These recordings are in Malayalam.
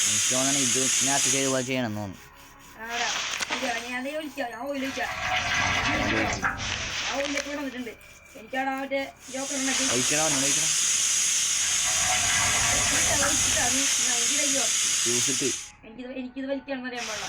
എനിക്ക് തോന്നണ ഇത് ഇതിനകത്ത് ചെയ്ത് പോലെ ചെയ്യണം തോന്നുന്നു. എനിക്കിത് വലിക്കാണെന്ന് അറിയാൻ പാടില്ല.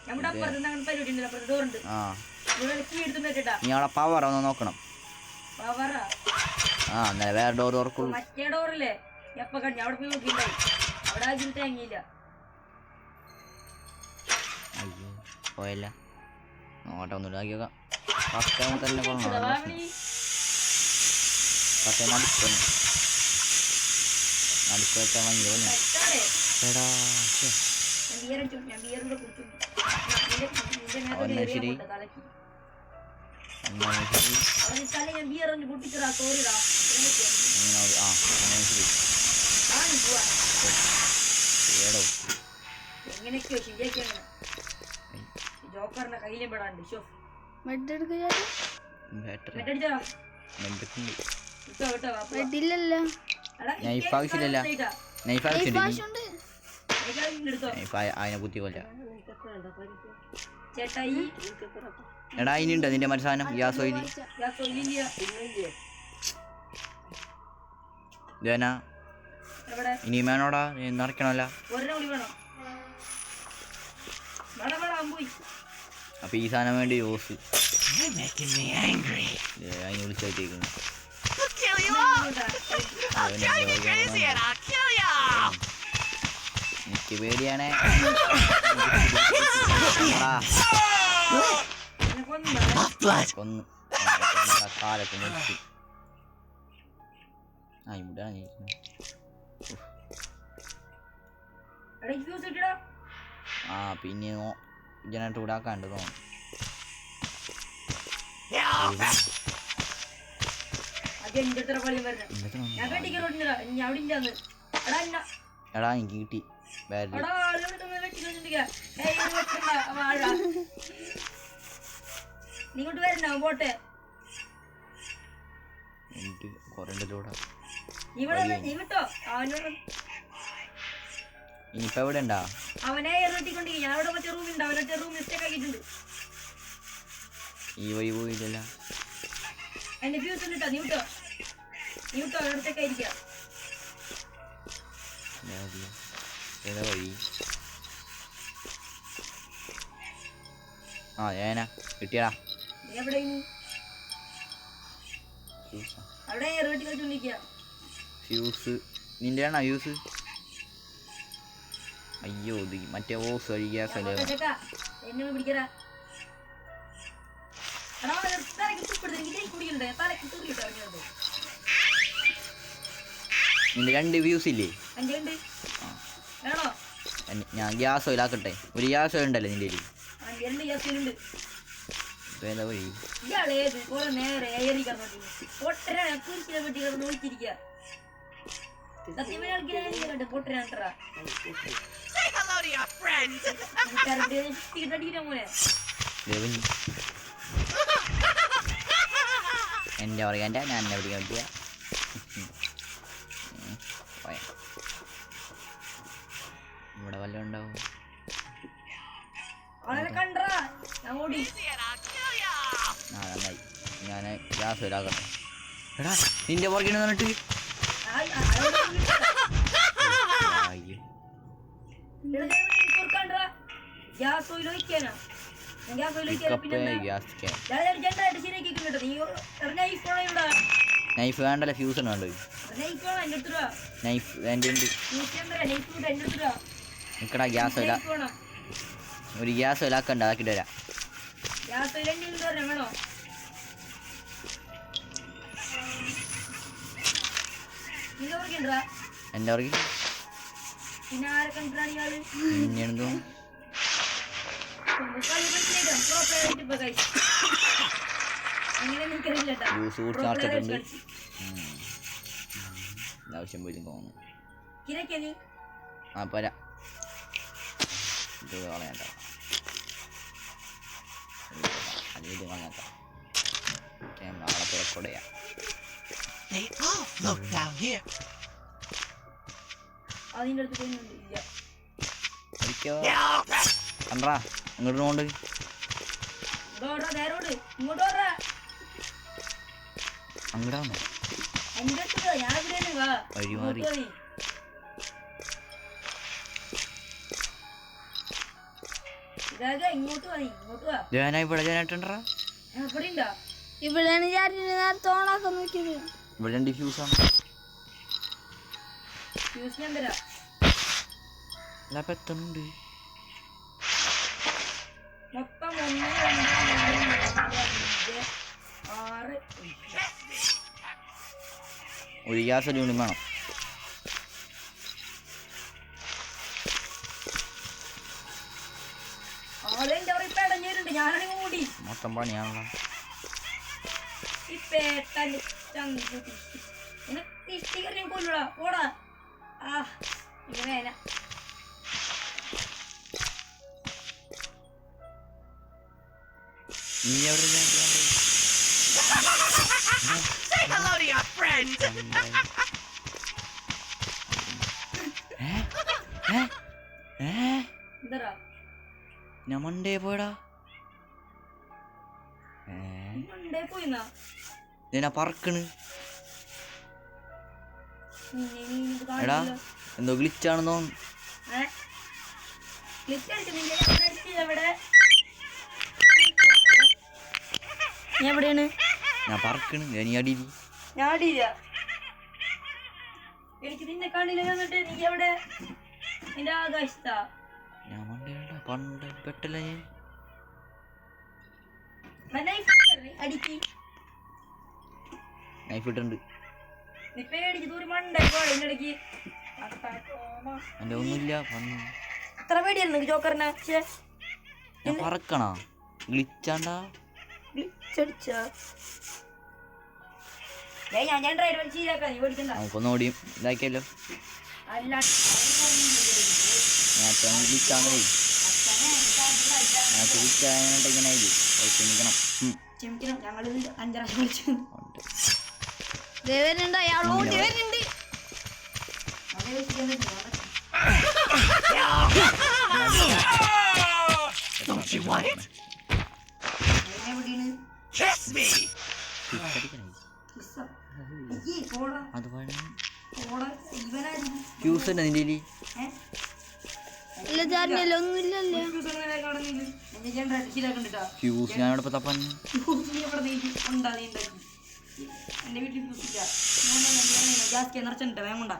നമ്മുടെ അപ്പുറത്ത് പരിപാടി ഉണ്ടല്ലോ, അപ്പുറത്ത് ഡോറുണ്ട്. നീ അവിടെ പവർ ഒന്ന് നോക്കണം. വേറെ ഡോർ തുറക്കുള്ളൂ. മറ്റേ ഡോറില്ലേ എപ്പ കണ്ടു അവിടെ പോയി നോക്കിണ്ടായി. അവിടെ ആദ്യം തേങ്ങിയില്ല. അയ്യോ പോയല്ല. നോട്ടെ ഒന്നും ഇതാക്കിയോക്കാം. നടുക്ക് വെച്ചാൽ ഭയങ്കര എടാ ശരി. എങ്ങനെയൊക്കെയോ ശരിയാക്കിയാണ് ജോക്കറിന്റെ കയ്യിലും പെടാണ്ട്. അതിനെ കുത്തി കൊല്ല. എടാ ഇനിയുണ്ടോ നിന്റെ മറ്റു സാധനം? ഗ്യാസ് ഓയിൽ ഇതേനാ ഇനി വേണോടാ? നിറയ്ക്കണമല്ല. അപ്പൊ ഈ സാധനം വേണ്ടി യൂസ് അതിന് വിളിച്ചേക്കുന്നു. എനിക്ക് പേടിയാണേ. കൊന്ന് കാലത്ത് നിർത്തി. ഇവിടെയാണ് പിന്നെ ജനറേറ്റർ ഇടാക്കാണ്ട് തോന്നുന്നു. എടാ എനിക്ക് കിട്ടി ബാറ്ററി. ഇങ്ങോട്ട് വരണോ പോട്ടെ? ഇനിയിപ്പോ എവിടെ ഉണ്ടാ? അവനെ എറിട്ടിക്കൊണ്ടിരിക്കും. ഞാൻ അവിടെ മറ്റേ റൂമിലുണ്ട്. അവനൊറ്റ റൂം മിസ്റ്റേക്ക് ആക്കിയിട്ടുണ്ട്. ഈ വഴി പോയില്ല. എന്റെ ഫ്യൂസ് ഉണ്ട് കേട്ടോ. നീ വിട്ടോ അവിടത്തേക്ക് ആയിരിക്കാം. ഏതാ വഴി? ഏനാ കിട്ടിയടാ. ഫ്യൂസ് നിന്റെ ആണോ ഫ്യൂസ്? അയ്യോ മറ്റേ ഓസ് വഴി ഗ്യാസ് അല്ലേ? നിന്റെ രണ്ട് വ്യൂസ് ഇല്ലേ? ഞാൻ ഗ്യാസ് ഓയിലാക്കട്ടെ. ഒരു ഗ്യാസ് ഓയിൽ ഉണ്ടല്ലോ നിന്റെ കയ്യിൽ? ഏതാ വഴി? എന്റെ പറയാ ഞാൻ എന്നെ പിടിക്കാൻ പറ്റിയ ഇവിടെ വല്ലതും ഉണ്ടാവും. നന്നായി. ഞാൻ ഗ്യാസ് വരാകട്ടെ. എടാ നിന്റെ പുറകിൽ വന്നിട്ട് നൈഫ് വേണ്ടല്ലോ, ഫ്യൂസ് വേണ്ടോ? നൈഫ് എൻ്റെ ഉണ്ട്. നിക്കടാ ഗ്യാസ് വരാ. ഒരു ഗ്യാസ് വരാക്കണ്ട, അതാക്കിട്ട് വരാം. എന്റെ പുറകിൽ പിന്നെന്തോ ജ്യൂസ് കുടിച്ച് നടത്തിട്ടുണ്ട്. ആവശ്യം പോലും തോന്നുന്നു. പോരാ ഇത് കളയണ്ട. അത് ഇത് കളഞ്ഞാത്ത നാളെ റെക്കോർഡ് ചെയ്യാം. They all float down here. അതിൻ്റെ അടുത്ത് ഇല്ല. അടിക്കോ കണ്ടാ ഇങ്ങോട്ട് കൊണ്ട് നേരോട് ഇങ്ങോട്ട് ഓടാ. അങ്ങടാണോ എൻ്റെ അടുത്ത് ഞാൻ ഇവിടെ വാ. വഴി മാറി ഇങ്ങോട്ട് വാ, ഇങ്ങോട്ട് വാ. ഇവിടെ ജനായിട്ടുണ്ടാ ഇവിടെ ഉണ്ടോ? ഇവിടെയാണ് ഞാൻ നേരത്തെ ഓണാക്കാൻ നോക്കിയത്. ഇവിടെ രണ്ട് ഫ്യൂസാണ് ഫ്യൂസ് ഞാൻ തരാം. എല്ലാ പെത്തുന്നുണ്ട് മൊത്തം 1 2 3 4 5 6 ഒരു ഗ്യാസ് അടി വേണം. അതെന്റെ അവിടെ ഇപ്പൊ ഇടഞ്ഞിട്ടുണ്ട്. ഞാനാണെങ്കിൽ കൂടി മൊത്തം പണിയാണല്ലോ. ഇപ്പൊ ഇഷ്ടിക്കറിയും കൊല്ലൂടാ ഓടാ. ആ ഇനി വേന നീ എവിടെ Say hello to your friend. എന്താ ഞാൻ മണ്ടേ പോയടാ. മണ്ടേ പോയിന്നാ ഞാൻ പറക്കണ്. എടാ എന്തോ ഗ്ലിച്ചാണെന്നോ. എവിടെയാണ്? ഞാൻ പറക്കണ്. നീ അടിയില്ല. ഞാൻ അടിയില്ല. എനിക്ക് നിന്നെ കാണില്ല. എന്നിട്ട് നീ എവിടെ? നിന്റെ ആകാശത്താ. ഞാൻ മണ്ടേടാ പണ്ട് പെട്ടല്ല. ഞാൻ അടിക്ക് നൈഫ് ഇട്ടുണ്ട്. നീ പേടിച്ച് ദൂരം മണ്ടേ പോയിടക്ക്. എൻ്റെ ഒന്നുമില്ല. അത്ര പേടിയായിരുന്നു ജോക്കറിനെ. ഞാൻ പറക്കണ ഗ്ലിച്ചാണ്ടാ. നമുക്കൊന്നും ഓടിയും ഇതാക്കിയല്ലോ. ഞാൻ ഗ്ലിച്ചാണ്ടേ. ഞാൻ ഗ്ലിച്ചായിട്ട് ഇങ്ങനെ ക്ഷമിക്കണം. ഞങ്ങള് 5 പ്രാവശ്യം വിളിച്ചു. ദേവനുണ്ട് അയാളോ ദേവനുണ്ട്. Don't you want it? Kiss me. അത് ഫ്യൂസ് തന്നെ നിന്റെ ഇല്ല ചാരില്ല ഒന്നുമില്ലല്ലോ. ഫ്യൂസ് ഞാൻ ഇവിടെ തപ്പാൻ. എന്റെ വീട്ടിൽ ഫ്യൂസില്ല. ഗ്യാസ് നിറച്ചിട്ടുണ്ട്. വേഗം കൊണ്ടാ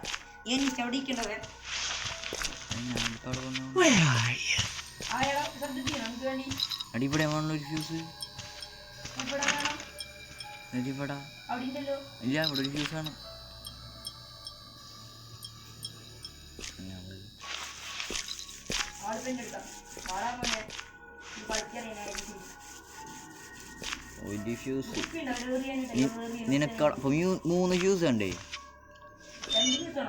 എനിക്ക് അവിടെ ഇരിക്കണ്ടവേ. Where are you? അടി ഇവിടെ വേണല്ലോ ഒരു ഫ്യൂസ്. ഇവിടെ ഇവിടെ അവിടെ ഉണ്ടല്ലോ. ഇല്ല ഇവിടെ ഒരു ഫ്യൂസാണ്. ഒരു ഫ്യൂസ് നിനക്ക് 3 ഫ്യൂസ് ഉണ്ടേ.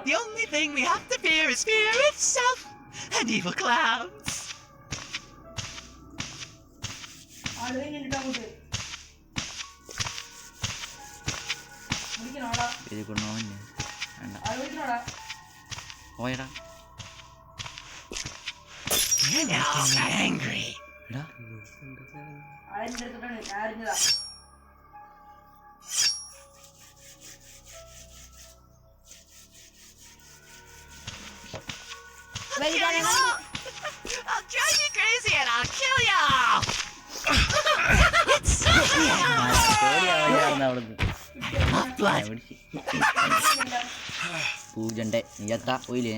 The only thing we have to fear is fear itself and evil clowns. ഇത് കൊണ്ടോ വേണ്ട പോയടാ. You're making me angry. എടാ I'll drive you crazy and I'll kill you. It's so blood. പൂജണ്ടേ നീ എത്താ പോയില്ലേ.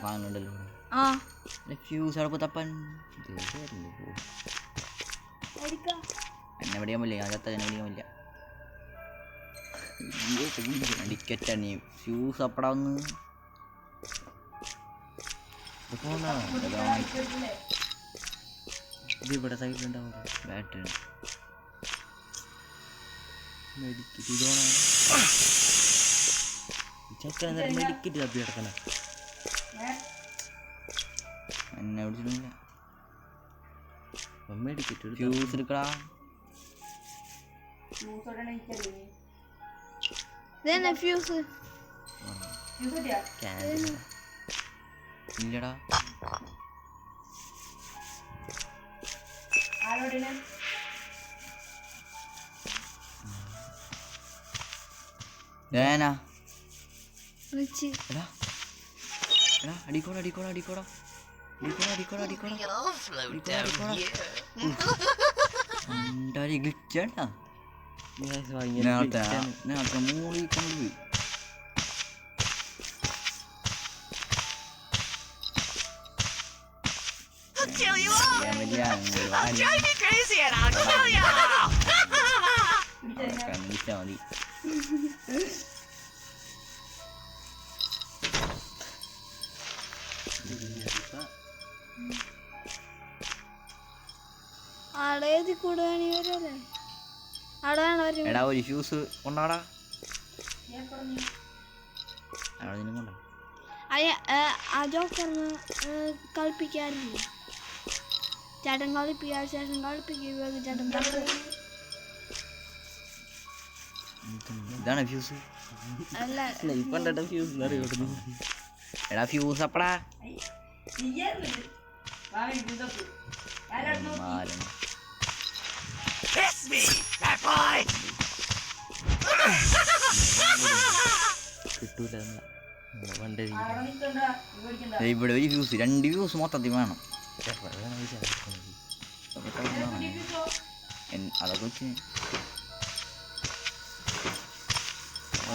സാധനമുണ്ടല്ലോ ആ ഫ്യൂസ് അവിടെ തപ്പാൻ. എന്നെ പിടിക്കാൻ പറ്റില്ല. ഞാൻ ചത്ത എന്നെ പിടിക്കാൻ പറ്റില്ല. ടിക്കറ്റാണ് നീ ഫ്യൂസ് അപ്പടാ ഒന്ന് ഇത് ഇവിടെ സൈഡിലുണ്ടാവും. ബാറ്ററി മെഡിക്കറ്റ് ഇതോണോ ചക്കര മെഡിക്കറ്റ് തപ്പി കിടക്കണ. എന്നെ വിളിച്ചിട്ടില്ല. ഫ്യൂസ് എടുക്കടാ. ഫ്യൂസോടെ എനിക്കറിയാം. ഇതന്നെ ഫ്യൂസ്. ഫ്യൂസ് കിട്ടിയാ? ഇല്ലടാ. ആരോടെ? ഞാനാ. വെച്ച് എടാ എടാ അടിക്കോടാ അടിക്കോടാ അടിക്കോടാ അടിക്കോടാ അടിക്കോടാ അടിക്കോടാ I'll float down here. ഉണ്ടായി ഗ്ലിച്ചാണ്ടാ. നേരത്തെ മൂളി കൊണ്ടുപോയി. I'll kill you all. വലിയ I'll drive you crazy and I'll kill you. വിളിച്ചാ മതി. അവിടെ ഏതി കൂടെ വേണി വരുമല്ലേ? അവിടെ വേണം വരും. എടാ ഒരു ഫ്യൂസ് കൊണ്ടാടാ. അവിടെ നിന്നും കൊണ്ടാ. ആ ജോക്കറിന് കളിപ്പിക്കാറില്ല. ചേട്ടൻ കളിപ്പിക്കാറ്, ചേട്ടൻ കളിപ്പിക്കുക, ചേട്ടൻ ഇതാണ് ഫ്യൂസ്. അല്ല എടാ fuse അപ്പടാ. Kiss me, that boy. ഇവിടെ ഒരു ഫ്യൂസ്, 2 ഫ്യൂസ് മൊത്തത്തിൽ വേണം. അതൊക്കെ വെച്ച്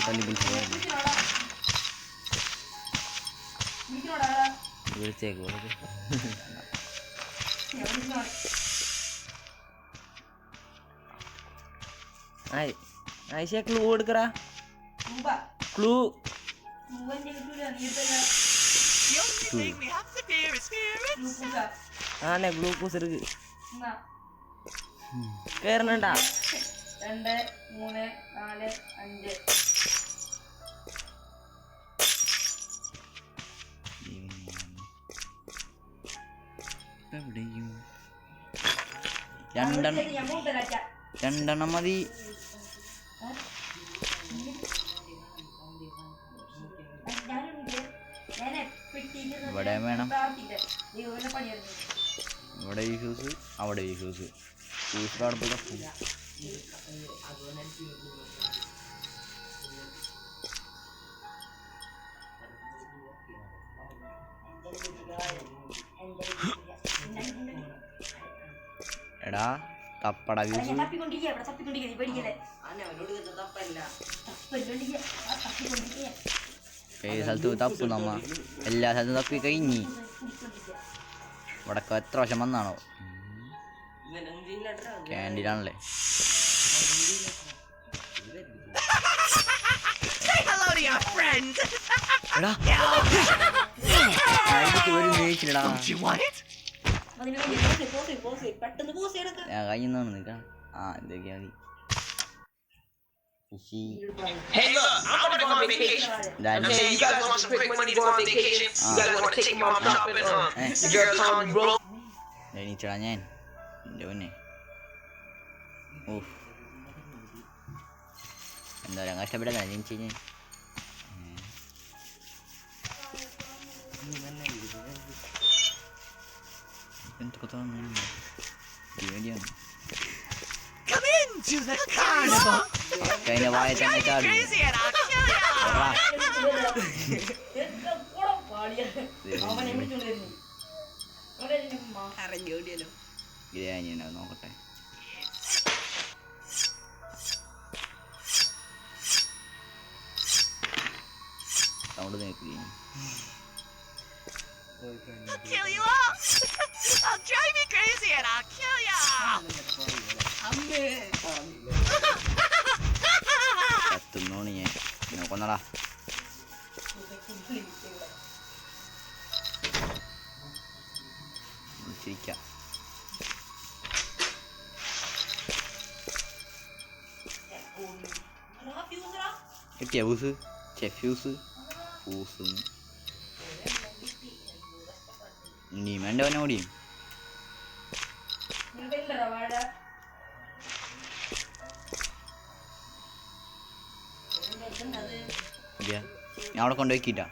തല്ലി വിളിച്ചു പോയല്ലേ. വിളിച്ചേക്ക് ആയിഷ ക്ലൂ എടുക്കറാ. Clue The only thing we have to fear is fear itself. ആനെ ഗ്ലൂക്കോസ് എടുക്ക്. കേറണണ്ടാ. 2 3 4 5 രണ്ടെണ്ണം മതി. ഇവിടെ വേണം. ഇവിടെ ഈ ഫ്യൂസ്, അവിടെ ഈ ഫ്യൂസ്. ഫ്യൂസ് കാണുമ്പോൾ എടാ തപ്പട ഫ്യൂസ്. സ്ഥലത്ത് തപ്പു നമ്മ എല്ലാ സ്ഥലത്തും തപ്പി കഴിഞ്ഞി. ഇവിടൊക്കെ എത്ര വർഷം വന്നാണോ? ക്യാൻറ്റീനാണല്ലേ. Say hello to your friend. എടാ ഒരു മേച്ചിലടാ. Don't you want it? ഞാൻ കഴിഞ്ഞാണ് നിൽക്കാം. ആ എന്തൊക്കെയാ മതി. Hey, look, I'm gonna go on vacation. Hey, you guys want some quick money to go on vacation? You guys want to take mom shopping? The girl calling you, bro. എണീച്ചടാ ഞാൻ. എൻ്റെ പൊന്നെ. ഓഹ് എന്താ പറയുക, കഷ്ടപ്പെട്ടല്ല ജനിച്ചു കഴിഞ്ഞാൽ. എന്തൊക്കെ തോന്നുന്നു പേടിയാണ്. Come into the carnival. കഴിഞ്ഞ വായ തന്നെ ചാടി. Crazy and I'll kill you. ഗ്രാനിയുണ്ടാവും, നോക്കട്ടെ. സൗണ്ട് നോക്കി. I'll kill you all. I'll drive you crazy and I'll kill you. കത്തുന്നോണ് ഞാൻ. നോക്കൊന്നടാ. ചിരിക്കാം. കിട്ടിയ ഫ്യൂസ്. ഫ്യൂസ് ഫ്യൂസ് നീ വേണ്ട ഓടിയും. ഉണ്ടോ വാഴ ഇല്ല ഞാൻ അവിടെ കൊണ്ടുപോയിക്കിട്ടാ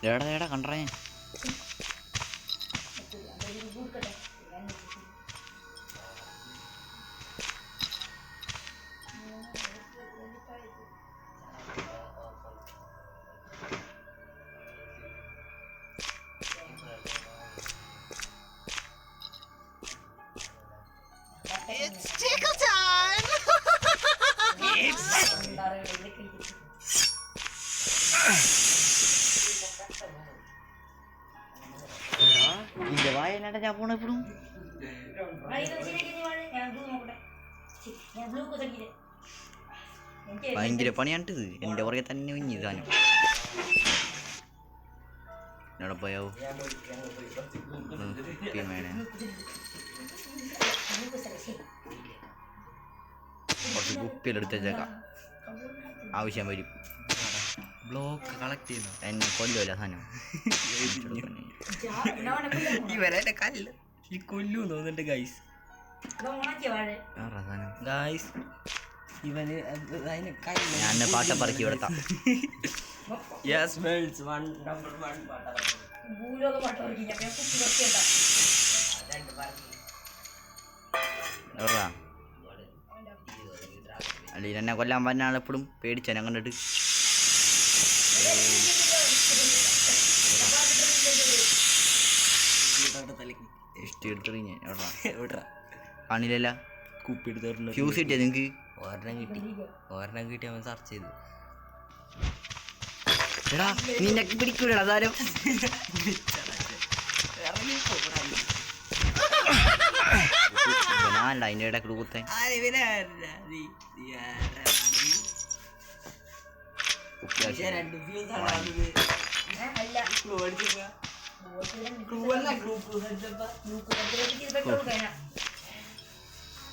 ഏടാ കണ്ടറ ഞാൻ It's tickle time! ഇതിന്റെ വായനാട്ട ഞാൻ പോണ എപ്പോഴും ഭയങ്കര പണിയാണ്ട് എന്റെ പുറകെ തന്നെ കുഞ്ഞി സാധനം എവിടെ പോയാവോ മേനെ കുറച്ച് കുപ്പിയിലെടുത്ത് വെച്ചേക്കാം ആവശ്യം വരും ബ്ലോക്ക് കളക്ട് ചെയ്യുന്നു എന്നെ കൊല്ലുമല്ല സാധനം ഇവരെ കല്ല് ഈ കൊല്ലു തോന്നുന്നുണ്ട് ഗൈസ് സാധനം ഗൈസ് ഇവന് അതിന് കല്ല് ഞാൻ പാട്ടപ്പറക്കി ഇവിടത്താം യെസ് മെൽസ് നമ്പർ 1 ഭൂലോക പാട്ട് പഠിക്കും ഞാൻ കുപ്പി കുറച്ചുണ്ടാ എവിടാ അല്ല എന്നെ കൊല്ലാൻ പറഞ്ഞ ആളെപ്പോഴും പേടിച്ചാ ഞാൻ കണ്ടിട്ട് ഇഷ്ടം എടുത്തിട്ട് ഞാൻ എവിടാ കാണില്ലല്ല കുപ്പി എടുത്ത് ഫ്യൂസ് കിട്ടിയ നിങ്ങക്ക് ഒരെണ്ണം കിട്ടി അവൻ സെർച്ച് ചെയ്തു എടാ നിന്നെ പിടിക്കൂലടാ സാരം ഞാനല്ല അതിൻ്റെ ഇടയ്ക്ക് കുത്താൻ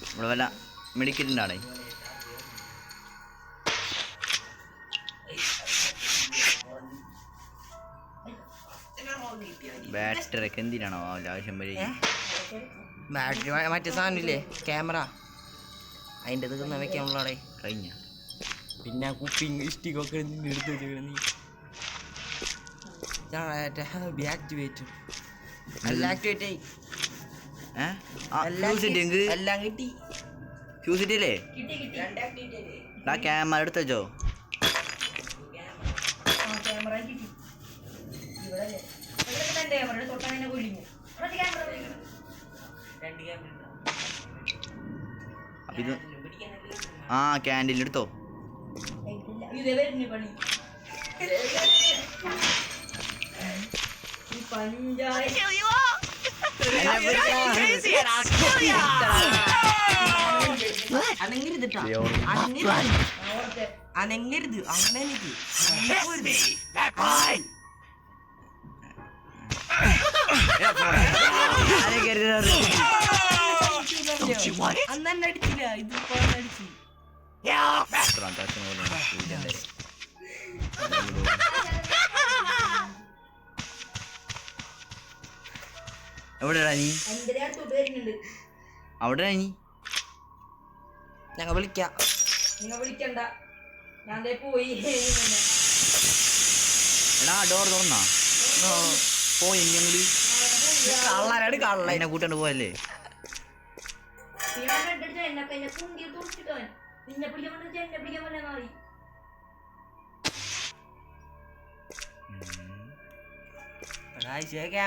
ഇവിടെ വല്ല മെഡിക്കറ്റുണ്ടാടേ ബാറ്ററി ഒക്കെ എന്തിനാണോ ആവശ്യം വരെ ബാറ്ററി മറ്റേ സാധനമില്ലേ ക്യാമറ അതിൻ്റെ ഇത് വെക്കാനുള്ളടെ കഴിഞ്ഞ പിന്നെ കുപ്പി ഇഷ്ടിക്കൊക്കെ എടുത്ത് വെച്ചിരുന്നു ആക്ടിവേറ്റ് എല്ലാം ആക്ടിവേറ്റ് ആയി എല്ലാം കിട്ടി ഫ്യൂസ് കിട്ടിയല്ലേ കിട്ടി ആ ക്യാമറ എടുത്ത് വെച്ചോ ക്യാമറ കിട്ടി ഇവിടെ ക്യാമറ തൊട്ടാൻ തന്നെ കൊല്ലിഞ്ഞു ക്യാമറ അപ്പൊ ഇത് ആ ക്യാൻഡിൽ എടുത്തോ ഇതേ വരുന്നു പണി ഈ panchayat Kill you all! Crazy and I'll kill ya! അനങ്ങരുതിട്ടാ അനങ്ങരുത് അങ്ങനെ എനിക്ക് That's me! That boy! Don't you want it? അന്ന് എന്നെ അടിച്ചില്ല ഇതിപ്പോ അടിച്ചു Yeah! എവിടെടാ നീ അതിന്റെ അടുത്തോട്ട് വരുന്നുണ്ട് അവിടെ നീ ഞങ്ങൾ വിളിക്കാം നിങ്ങൾ വിളിക്കണ്ട ഞാൻ ദേ പോയി എടാ ഡോർ തുറന്നാ പോയി ഞങ്ങള് കള്ളനാണ് കള്ള എന്നെ കൂട്ടാണ്ട് പോയല്ലേ എന്നെ കുണ്ടി തുറച്ചിട്ടോ നിന്നെ പിടിക്കാൻ പറ്റുന്ന എന്നെ പിടിക്കാൻ പറ്റുന്ന മതി ഒരാഴ്ച